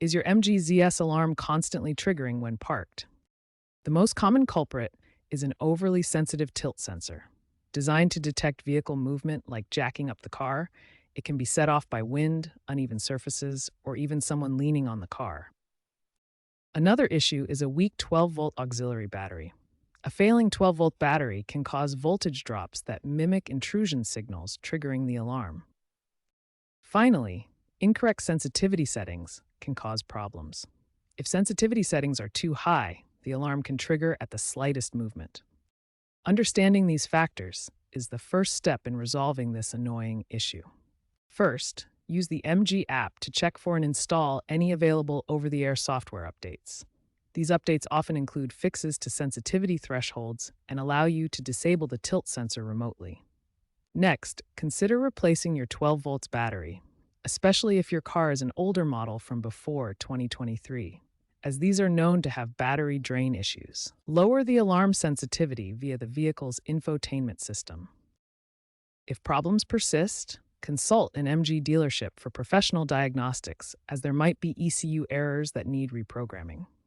Is your MG ZS alarm constantly triggering when parked? The most common culprit is an overly sensitive tilt sensor. Designed to detect vehicle movement like jacking up the car, it can be set off by wind, uneven surfaces, or even someone leaning on the car. Another issue is a weak 12-volt auxiliary battery. A failing 12-volt battery can cause voltage drops that mimic intrusion signals, triggering the alarm. Finally, incorrect sensitivity settings can cause problems. If sensitivity settings are too high, the alarm can trigger at the slightest movement. Understanding these factors is the first step in resolving this annoying issue. First, use the MG app to check for and install any available over-the-air software updates. These updates often include fixes to sensitivity thresholds and allow you to disable the tilt sensor remotely. Next, consider replacing your 12 volts battery, especially if your car is an older model from before 2023, as these are known to have battery drain issues. Lower the alarm sensitivity via the vehicle's infotainment system. If problems persist, consult an MG dealership for professional diagnostics, as there might be ECU errors that need reprogramming.